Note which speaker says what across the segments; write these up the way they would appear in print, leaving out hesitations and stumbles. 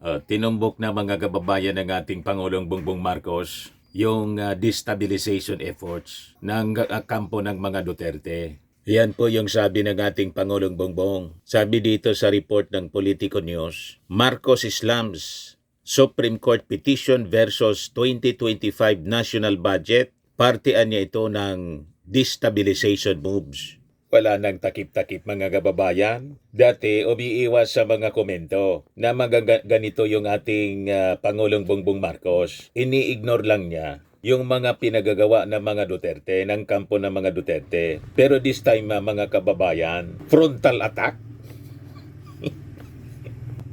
Speaker 1: Tinumbok na mga kababayan ng ating Pangulong Bongbong Marcos yung destabilization efforts ng kampo ng mga Duterte. Yan po yung sabi ng ating Pangulong Bongbong. Sabi dito sa report ng Politico News, Marcos slams Supreme Court petition versus 2025 national budget. Partian niya ito ng destabilization moves. Wala nang takip-takip mga kababayan. Dati, umiiwas sa mga komento na ganito yung ating Pangulong Bongbong Marcos. Ini-ignore lang niya yung mga pinagagawa ng mga Duterte, ng kampo ng mga Duterte. Pero this time, mga kababayan, frontal attack.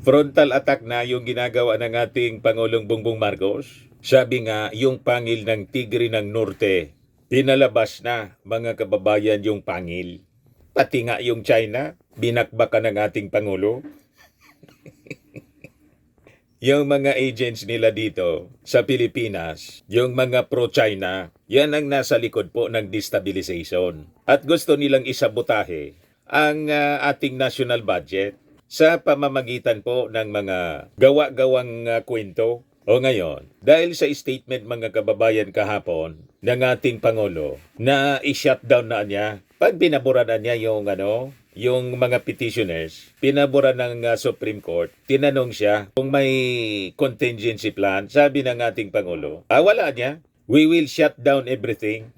Speaker 1: Frontal attack na yung ginagawa ng ating Pangulong Bongbong Marcos. Sabi nga, yung pangil ng Tigre ng Norte, pinalabas na mga kababayan yung pangil. Pati nga yung China, binakbakan ng ating Pangulo. Yung mga agents nila dito sa Pilipinas, yung mga pro-China, yan ang nasa likod po ng destabilization. At gusto nilang isabotahe ang ating national budget sa pamamagitan po ng mga gawa-gawang kwento. O ngayon, dahil sa statement mga kababayan kahapon ng ating Pangulo na i-shutdown na niya, pag binabura na niya yung mga petitioners, pinabura ng Supreme Court, tinanong siya kung may contingency plan. Sabi ng ating Pangulo, wala niya. We will shut down everything.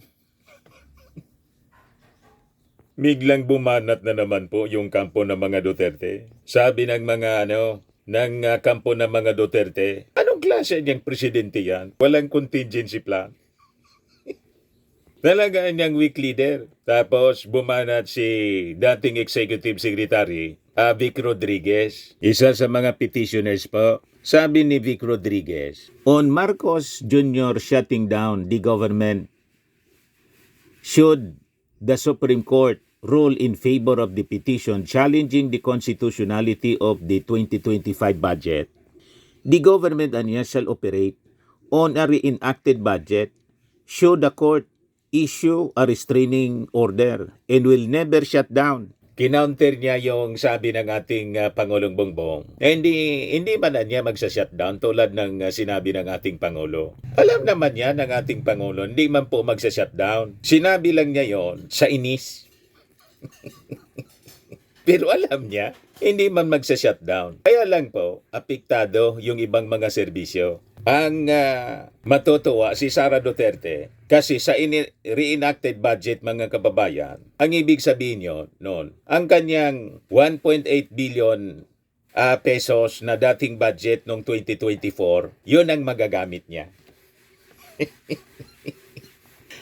Speaker 1: Biglang bumanat na naman po yung kampo ng mga Duterte. Sabi ng mga kampo ng mga Duterte, anong klase niyang presidente yan? Walang contingency plan. Talagaan niyang weak leader. Tapos bumanat si dating Executive Secretary, Vic Rodriguez. Isa sa mga petitioners po. Sabi ni Vic Rodriguez, on Marcos Jr. shutting down the government, should the Supreme Court rule in favor of the petition challenging the constitutionality of the 2025 budget, the government shall operate on a reenacted budget should the court issue a restraining order and will never shut down. Kinounter niya yung sabi ng ating Pangulong Bongbong. Hindi man na niya magsa-shutdown tulad ng sinabi ng ating Pangulo. Alam naman niya ng ating Pangulo, hindi man po magsa-shutdown. Sinabi lang niya yon sa inis. Pero alam niya, hindi man magsa-shutdown. Kaya lang po, apektado yung ibang mga serbisyo. Ang matutuwa si Sara Duterte kasi sa reenacted budget mga kababayan, ang ibig sabihin nyo noon, ang kanyang 1.8 billion pesos na dating budget noong 2024, yun ang magagamit niya.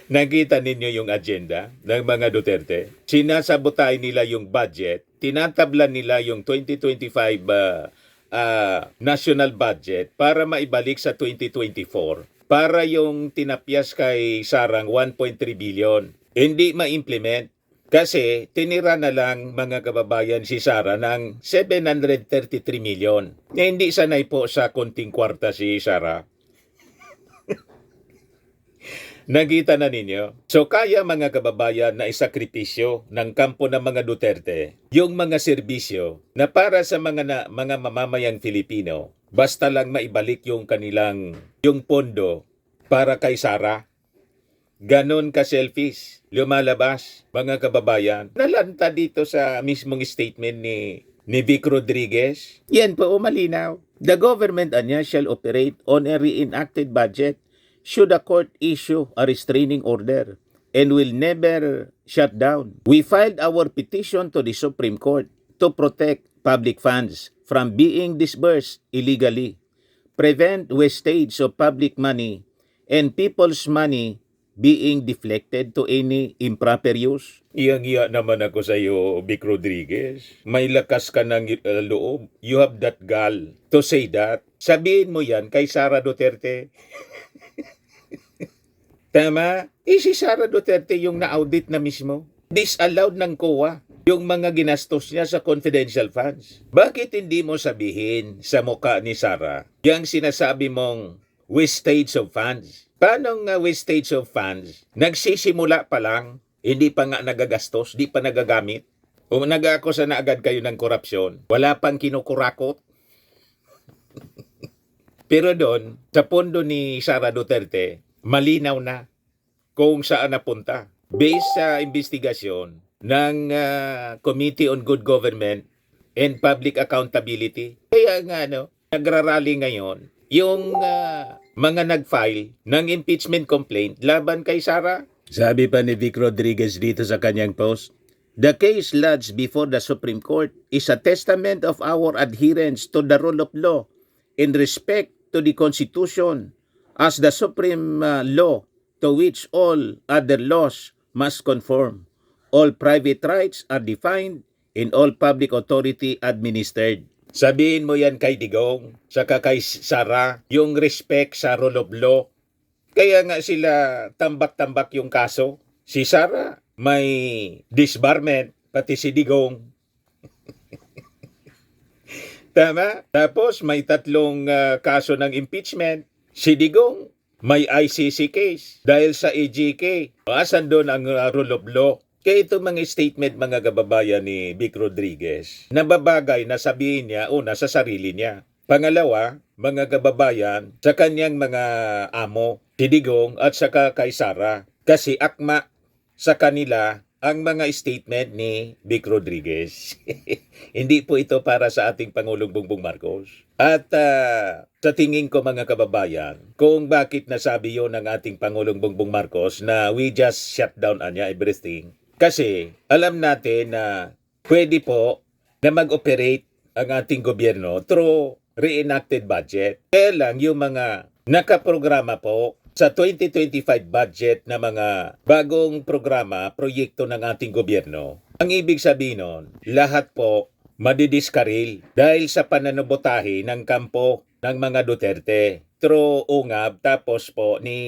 Speaker 1: Nakita ninyo yung agenda ng mga Duterte? Sinasabotay nila yung budget, tinatablan nila yung 2025 national budget para maibalik sa 2024. Para yung tinapyas kay Sarang 1.3 billion. Hindi ma-implement. Kasi tinira na lang mga kababayan si Sara ng 733 million. Hindi sanay po sa konting kwarta si Sara. Nakita na ninyo? So kaya mga kababayan na isakripisyo ng kampo ng mga Duterte yung mga serbisyo na para sa mga mamamayang Filipino, basta lang maibalik yung yung pondo para kay Sara. Ganon ka-selfish, lumalabas mga kababayan. Nalanta dito sa mismong statement ni Vic Rodriguez. Yan po malinaw. The government shall operate on a reenacted budget should the court issue a restraining order and will never shut down. We filed our petition to the Supreme Court to protect public funds from being disbursed illegally, prevent wastage of public money, and people's money being deflected to any improper use. Iyang-iya naman ako sa iyo, Vic Rodriguez. May lakas ka ng loob. You have that gall to say that. Sabihin mo yan kay Sara Duterte. Tama? Si Sara Duterte yung na-audit na mismo. Disallowed ng COA yung mga ginastos niya sa confidential funds. Bakit hindi mo sabihin sa mukha ni Sara yung sinasabi mong wastage of funds? Paano nga wastage of funds? Nagsisimula pa lang, hindi pa nga nagagastos, di pa nagagamit. O nag-akusa na agad kayo ng korupsyon, wala pang kinukurakot. Pero doon, sa pondo ni Sara Duterte, malinaw na kung saan napunta. Based sa investigasyon ng Committee on Good Government and Public Accountability. Kaya nga, nagrarally ngayon yung mga nag-file ng impeachment complaint laban kay Sara. Sabi pa ni Vic Rodriguez dito sa kanyang post, "The case lodged before the Supreme Court is a testament of our adherence to the rule of law in respect to the Constitution as the supreme law to which all other laws must conform. All private rights are defined in all public authority administered." Sabihin mo yan kay Digong, saka kay Sara, yung respect sa rule of law. Kaya nga sila tambak-tambak yung kaso. Si Sara may disbarment, pati si Digong. Tama? Tapos may 3 kaso ng impeachment. Si Digong may ICC case dahil sa EJK. Asan doon ang rule of law? Kaya itong mga statement, mga kababayan ni Vic Rodriguez, nababagay na sabihin niya, una, sa sarili niya. Pangalawa, mga kababayan, sa kanyang mga amo, si Digong at saka kay Sara. Kasi akma sa kanila ang mga statement ni Vic Rodriguez. Hindi po ito para sa ating Pangulong Bongbong Marcos. At sa tingin ko, mga kababayan, kung bakit nasabi yon ng ating Pangulong Bongbong Marcos na we just shut down everything. Kasi alam natin na pwede po na mag-operate ang ating gobyerno through reenacted budget. Kaya lang yung mga nakaprograma po sa 2025 budget na mga bagong programa, proyekto ng ating gobyerno, ang ibig sabihin nun, lahat po madidiskaril dahil sa pananabotahe ng kampo ng mga Duterte. Through UNGAB, tapos po ni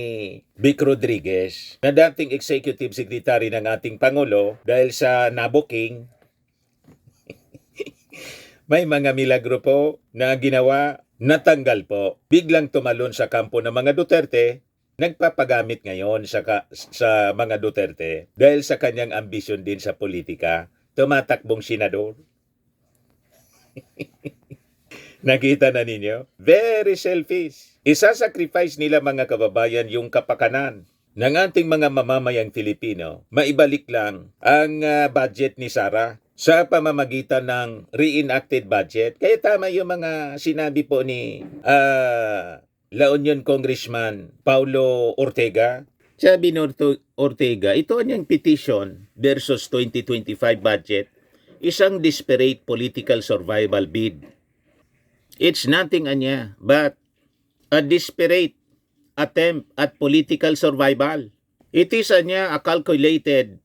Speaker 1: Vic Rodriguez, na dating Executive Secretary ng ating Pangulo, dahil sa nabuking, may mga milagro po na ginawa, natanggal po. Biglang tumalon sa kampo ng mga Duterte, nagpapagamit ngayon sa mga Duterte dahil sa kanyang ambisyon din sa politika, tumatakbong senador. Nakita na ninyo? Very selfish. Isa-sacrifice nila, mga kababayan, yung kapakanan ng ating mga mamamayang Filipino. Maibalik lang ang budget ni Sara sa pamamagitan ng reenacted budget. Kaya tama yung mga sinabi po ni La Union Congressman Paulo Ortega. Sabi ni Ortega, ito niyang petition versus 2025 budget, isang desperate political survival bid. It's nothing but a desperate attempt at political survival. It is a calculated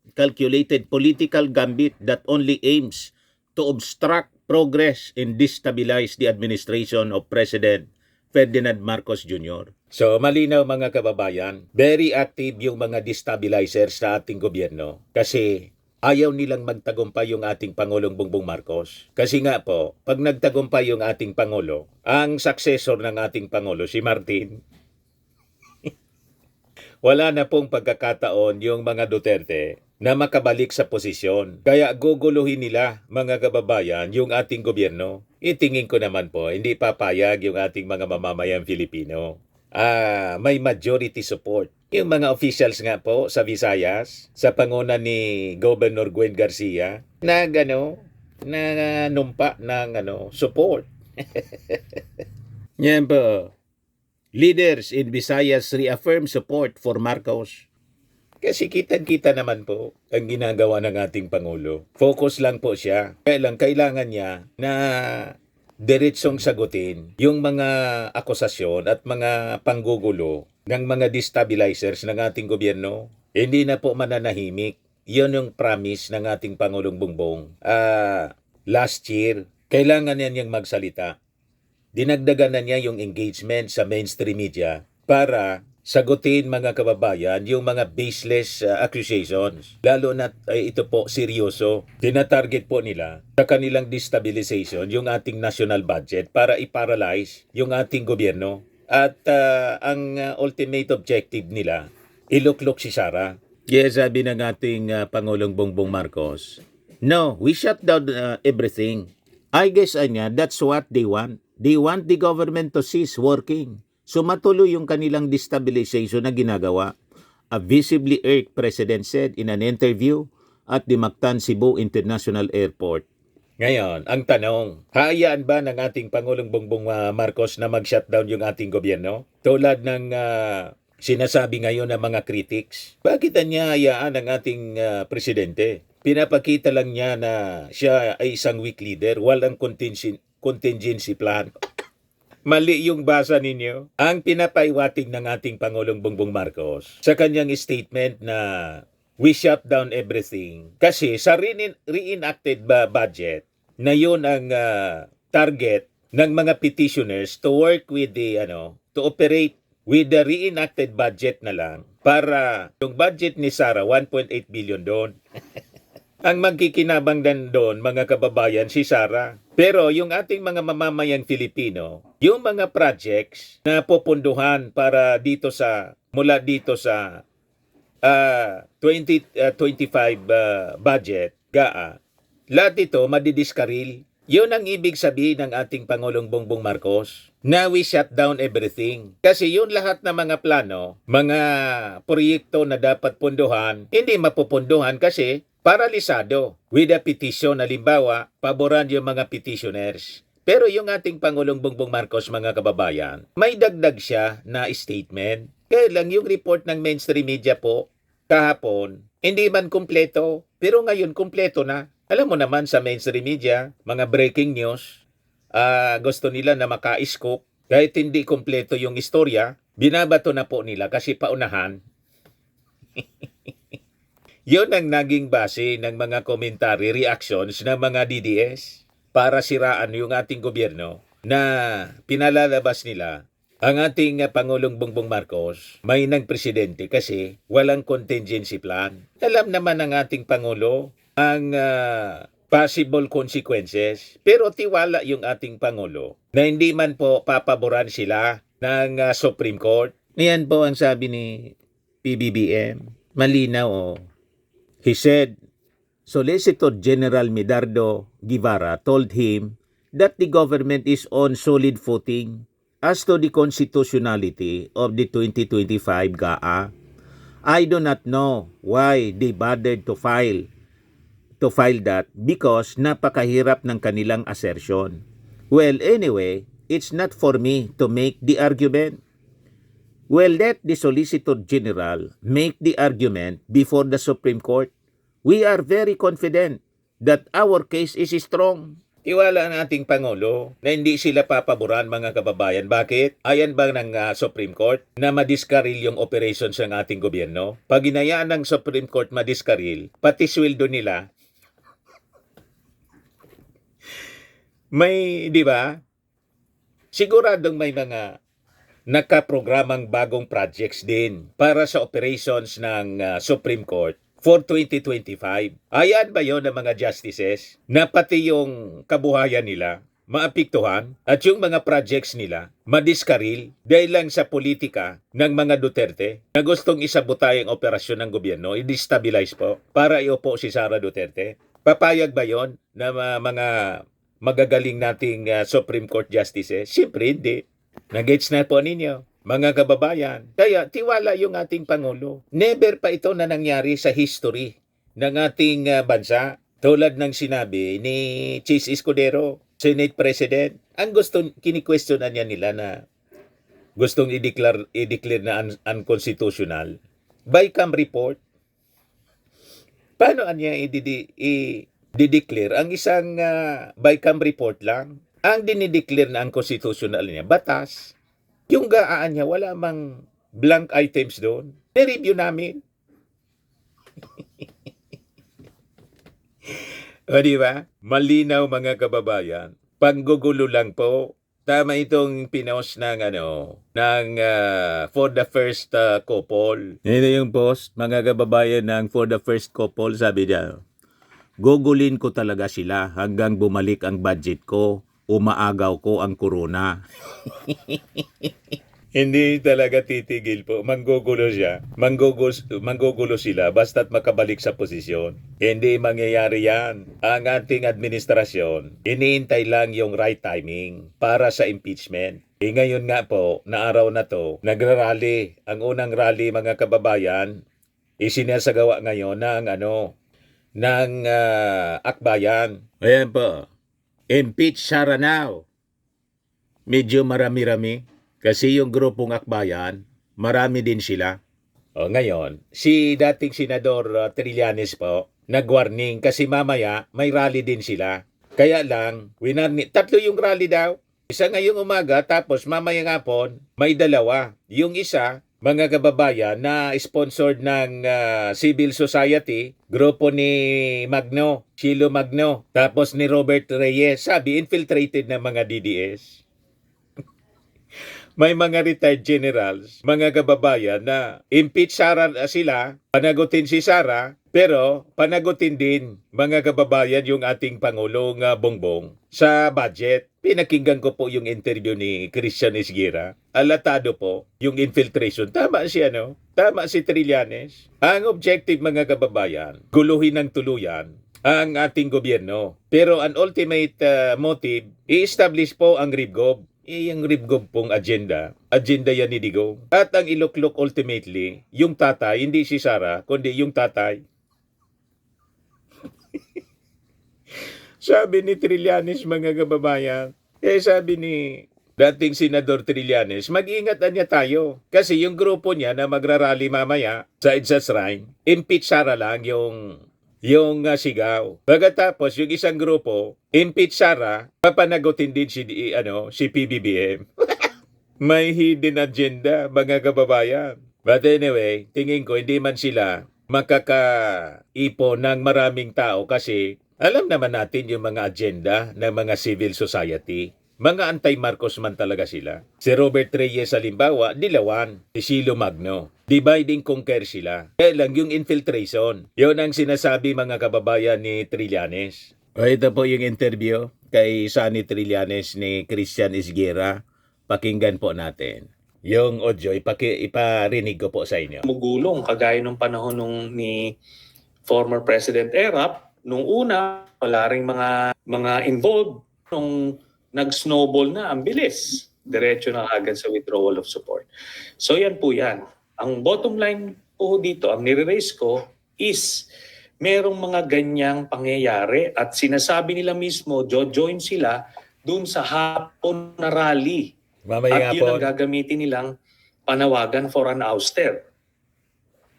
Speaker 1: political gambit that only aims to obstruct progress and destabilize the administration of President Ferdinand Marcos Jr. So malinaw, mga kababayan, very active yung mga destabilizers sa ating gobyerno kasi ayaw nilang magtagumpay yung ating Pangulong Bongbong Marcos. Kasi nga po, pag nagtagumpay yung ating Pangulo, ang successor ng ating Pangulo, si Martin, wala na pong pagkakataon yung mga Duterte na makabalik sa posisyon. Kaya guguluhin nila, mga kababayan, yung ating gobyerno. Itingin ko naman po, hindi papayag yung ating mga mamamayang Filipino. May majority support. Yung mga officials nga po sa Visayas, sa panguna ni Governor Gwen Garcia, na numpa ng support. Yan po. Leaders in Visayas reaffirm support for Marcos. Kasi kitang-kita naman po ang ginagawa ng ating Pangulo. Focus lang po siya. Kaya lang kailangan niya na diretsong sagutin yung mga akusasyon at mga panggugulo ng mga destabilizers ng ating gobyerno. Hindi na po mananahimik. Yun yung promise ng ating Pangulong Bongbong. Last year, kailangan niya niyang magsalita. Dinagdagan na niya yung engagement sa mainstream media para sagutin, mga kababayan, yung mga baseless accusations. Lalo na ito po seryoso. Tinatarget po nila sa kanilang destabilization yung ating national budget para i-paralyze yung ating gobyerno. At ang ultimate objective nila, iluklok si Sara. Yes, sabi ng ating Pangulong Bongbong Marcos, no, we shut down everything. I guess that's what they want.
Speaker 2: They want the government to cease working. So matuloy yung kanilang destabilization na ginagawa. A visibly irked president said in an interview at the Mactan Cebu International Airport.
Speaker 1: Ngayon, ang tanong, hayaan ba ng ating Pangulong Bongbong Marcos na mag-shutdown yung ating gobyerno? Tulad ng sinasabi ngayon ng mga critics. Bakit niya hayaan ang ating presidente? Pinapakita lang niya na siya ay isang weak leader, walang contingency plan. Mali yung basa ninyo. Ang pinapaiwating ng ating Pangulong Bongbong Marcos sa kanyang statement na we shut down everything. Kasi sa reenacted budget, na yun ang target ng mga petitioners to work with the, to operate with the reenacted budget na lang para yung budget ni Sara, 1.8 billion doon. Ang magkikinabang dan doon, mga kababayan, si Sara. Pero yung ating mga mamamayang Filipino, yung mga projects na pupunduhan para dito sa, mula dito sa 2025 budget, GAA, lahat ito madidiskaril. Yun ang ibig sabihin ng ating Pangulong Bongbong Marcos, na we shut down everything. Kasi yun lahat ng mga plano, mga proyekto na dapat punduhan, hindi mapupunduhan kasi paralisado with a petition. Halimbawa, paboran yung mga petitioners. Pero yung ating Pangulong Bongbong Marcos, mga kababayan, may dagdag siya na statement. Kaya lang yung report ng mainstream media po, kahapon, hindi man kumpleto, pero ngayon kumpleto na. Alam mo naman sa mainstream media, mga breaking news, gusto nila na maka-scoop. Kahit hindi kumpleto yung istorya, binabato na po nila kasi paunahan. Yun ang naging base ng mga commentary, reactions ng mga DDS para siraan yung ating gobyerno na pinalalabas nila ang ating Pangulong Bongbong Marcos, may ng presidente kasi walang contingency plan. Alam naman ng ating Pangulo ang possible consequences, pero tiwala yung ating Pangulo na hindi man po papaboran sila ng Supreme Court. Yan po ang sabi ni PBBM. Malinaw oh. He said, Solicitor General Medardo Guevara told him that the government is on solid footing as to the constitutionality of the 2025 GAA. I do not know why they bothered to file that because napakahirap ng kanilang assertion. Well, anyway, it's not for me to make the argument. Well, let the Solicitor General make the argument before the Supreme Court. We are very confident that our case is strong. Tiwala ang ating Pangulo na hindi sila papaboran, mga kababayan. Bakit? Ayan ba ng Supreme Court na madiskaril yung operations ng ating gobyerno? Pag inayaan ng Supreme Court madiskaril, pati sweldo nila, may, di ba? Siguradong may mga nakaprogramang bagong projects din para sa operations ng Supreme Court for 2025. Ayan ba yon ng mga justices na pati yung kabuhayan nila maapektuhan at yung mga projects nila madiskaril dahil lang sa politika ng mga Duterte na gustong isabotay ang operasyon ng gobyerno, i-destabilize po para iupo si Sara Duterte? Papayag ba yon na mga magagaling nating Supreme Court justices? Siyempre hindi. Nag-gets na po ninyo, mga kababayan. Kaya tiwala yung ating Pangulo. Never pa ito na nangyari sa history ng ating bansa. Tulad ng sinabi ni Chis Escudero, Senate President, ang kini-questionan niya nila na gustong i-declare na unconstitutional. Bycam report. Paano niya i-declare ang isang bycam report lang? Ang dinideclare na unconstitutional niya, batas. Yung gaan niya, wala mang blank items doon. I-review namin. O diba? Malinaw, mga kababayan. Panggugulo lang po. Tama itong pinost ng for the first couple. Ito yung post, mga kababayan, ng for the first couple, sabi niya, gugulin ko talaga sila hanggang bumalik ang budget ko. Umaagaw ko ang corona. Hindi talaga titigil po. Manggugulo siya. Manggugulo sila basta't makabalik sa posisyon. Hindi mangyayari yan. Ang ating administrasyon, iniintay lang yung right timing para sa impeachment. Ngayon nga po, na araw na to, nagrarally. Ang unang rally, mga kababayan, isinasagawa ngayon ng akbayan. Ayan po. Impeach Sara now. Medyo marami-rami. Kasi yung grupong akbayan, marami din sila. O ngayon, si dating Senador Trillanes po, nag-warning kasi mamaya may rally din sila. Kaya lang, tatlo yung rally daw. Isa ngayong umaga, tapos mamayang hapon, may dalawa. Yung isa, mga kababayan na sponsored ng civil society, grupo ni Magno, Chilo Magno, tapos ni Robert Reyes, sabi infiltrated ng mga DDS. May mga retired generals, mga kababayan na impeach Sara sila, panagutin si Sara, pero panagutin din mga kababayan yung ating Pangulong Bongbong sa budget. Pinakinggan ko po yung interview ni Christian Esguera. Alatado po yung infiltration. Tama siya, no? Tama si Trillanes. Ang objective, mga kababayan, guluhin ng tuluyan ang ating gobyerno. Pero ang ultimate motive, i-establish po ang RIBGOB. Yung RIBGOB pong agenda yan ni Digong. At ang iluklok ultimately, yung tatay, hindi si Sara, kundi yung tatay. Sabi ni Trillanes, mga kababayan, sabi ni dating Senador Trillanes, mag-iingatan niya tayo. Kasi yung grupo niya na magrarally mamaya sa EDSA Shrine, impeach Sara lang yung sigaw. Pagkatapos, yung isang grupo, impeach Sara, papanagutin din si PBBM. May hidden agenda, mga kababayan. But anyway, tingin ko hindi man sila makakaipo ng maraming tao kasi alam naman natin yung mga agenda ng mga civil society. Mga anti-Marcos man talaga sila. Si Robert Reyes halimbawa, dilawan. Si Chilo Magno. Divide and conquer sila. Kaya lang yung infiltration. Yun ang sinasabi, mga kababayan, ni Trillanes. Ito po yung interview kay Sunny Trillanes ni Christian Esguera. Pakinggan po natin. Yung audio, iparinig ko po sa inyo.
Speaker 3: Mugulong kagaya nung panahon ni former President Erap. Nung una, wala ring mga involved. Nung nag-snowball na, ang bilis. Diretso na agad sa withdrawal of support. So yan po yan. Ang bottom line po dito, ang nire-raise ko is merong mga ganyang pangyayari at sinasabi nila mismo, join sila dun sa hapon na rally.
Speaker 1: Mamaya
Speaker 3: At yun
Speaker 1: po.
Speaker 3: ang gagamitin nilang panawagan for an ouster.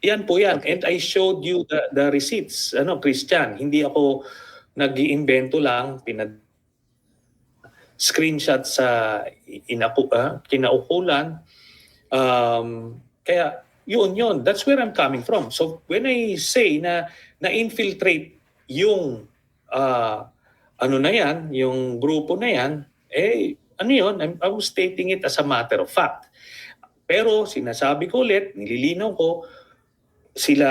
Speaker 3: Yan po yan. And I showed you the receipts. Christian, hindi ako nag-iimbento lang, screenshot sa kinaukulan. Kaya yun. That's where I'm coming from. So when I say na infiltrate yung yung grupo na yan, I'm stating it as a matter of fact. Pero sinasabi ko ulit, nililinaw ko, sila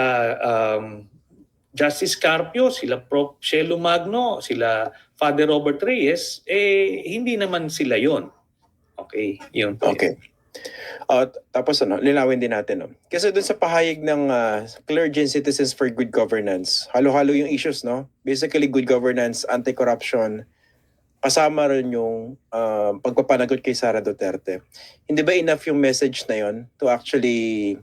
Speaker 3: Justice Carpio, sila Prof. Chelo Magno, sila Father Robert Reyes, hindi naman sila yon. Okay, yun po.
Speaker 4: Okay. Tapos linawin din natin. No? Kasi dun sa pahayag ng Clergy and Citizens for Good Governance, halo-halo yung issues, no? Basically, good governance, anti-corruption, kasama rin yung pagpapanagot kay Sara Duterte. Hindi ba enough yung message na yon to actually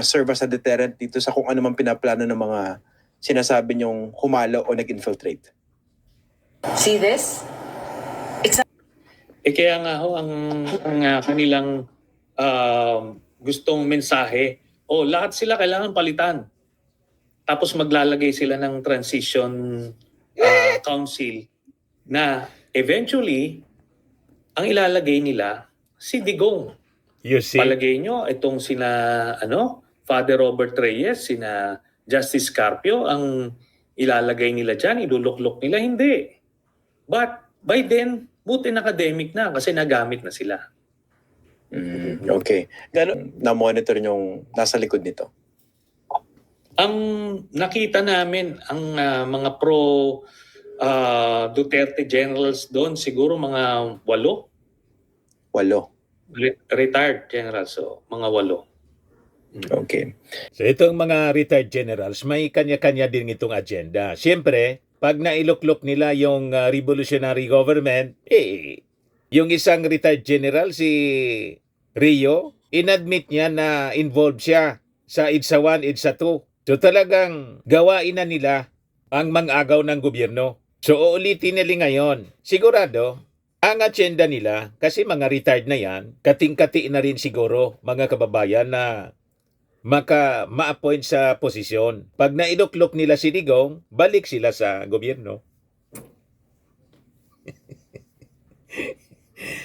Speaker 4: serve as a deterrent dito sa kung ano man pinaplano ng mga sinasabi niyong humalo o nag-infiltrate?
Speaker 5: See this?
Speaker 3: Kaya nga ho, ang kanilang gustong mensahe, lahat sila kailangan palitan. Tapos maglalagay sila ng transition council na eventually, ang ilalagay nila, si Digong.
Speaker 1: You see?
Speaker 3: Palagay nyo, itong Father Robert Reyes, sina Justice Carpio, ang ilalagay nila dyan, iluluklok nila, hindi. But by then, buti academic na kasi nagamit na sila.
Speaker 4: Okay. Gano'n na-monitor yung nasa likod nito?
Speaker 3: Ang nakita namin, ang mga Duterte generals doon, siguro mga 8.
Speaker 4: 8.
Speaker 3: Retired general, so mga 8.
Speaker 4: Okay.
Speaker 1: So itong mga retired generals, may kanya-kanya din itong agenda. Siyempre, pag nailuklok nila yung revolutionary government, yung isang retired general, si Rio, inadmit niya na involved siya sa EDSA 1, EDSA 2. So talagang gawain na nila ang mang-agaw ng gobyerno. So uulitin nila ngayon. Sigurado, ang agenda nila, kasi mga retired na yan, kating-kati na rin siguro mga kababayan na ma-appoint sa posisyon. Pag nailuklok nila si Digong, balik sila sa gobyerno.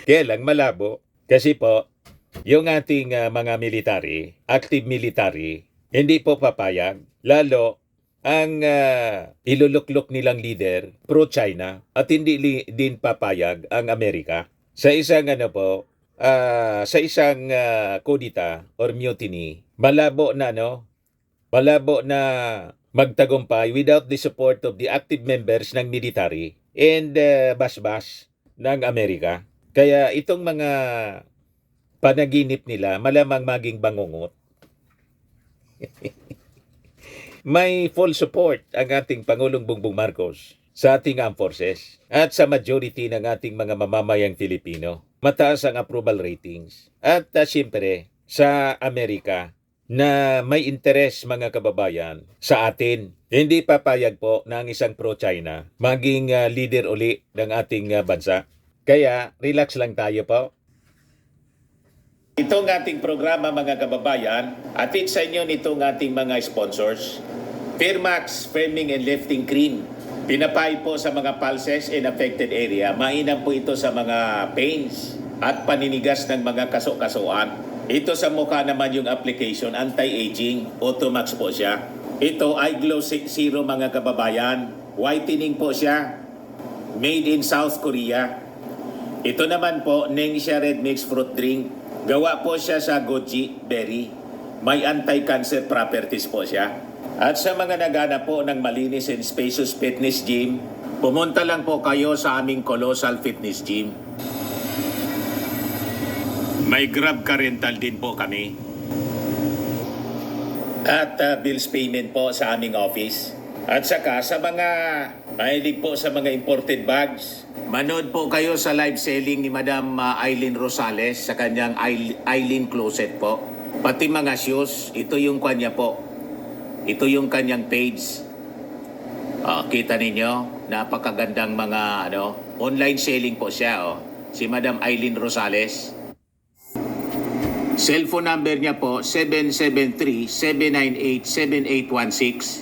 Speaker 1: Kaya lang malabo. Kasi po, yung ating mga military, active military, hindi po papayag. Lalo, ang iluluklok nilang leader, pro-China, at hindi din papayag ang Amerika. Sa isang sa isang kudita or mutiny, malabo na magtagumpay without the support of the active members ng military and basbas ng Amerika. Kaya itong mga panaginip nila malamang maging bangungot. May full support ang ating Pangulong Bongbong Marcos sa ating armed forces at sa majority ng ating mga mamamayang Filipino. Mataas ang approval ratings. At siyempre, sa Amerika na may interes mga kababayan sa atin. Hindi papayag po na ang isang pro-China maging leader uli ng ating bansa. Kaya relax lang tayo po. Itong ating programa mga kababayan, atid sa inyo nitong ating mga sponsors. Firmax Firming and Lifting Cream. Pinapay po sa mga pulses in affected area. Mainam po ito sa mga pains at paninigas ng mga kaso-kasuan. Ito sa mukha naman yung application, anti-aging, Automax po siya. Ito ay Glow Zero mga kababayan. Whitening po siya. Made in South Korea. Ito naman po, Nengxia Red Mix Fruit Drink. Gawa po siya sa goji berry. May anti-cancer properties po siya. At sa mga naghanap po ng malinis and spacious fitness gym, pumunta lang po kayo sa aming Colossal Fitness Gym. May Grab car rental din po kami. At bills payment po sa aming office. At saka sa mga mahilig po sa mga imported bags, manood po kayo sa live selling ni Madam Eileen Rosales sa kanyang Eileen Closet po. Pati mga shoes, ito yung kanya po. Ito yung kanyang page. Kita ninyo, napakagandang mga online selling po siya. Si Madam Eileen Rosales. Cellphone number niya po 773-798-7816.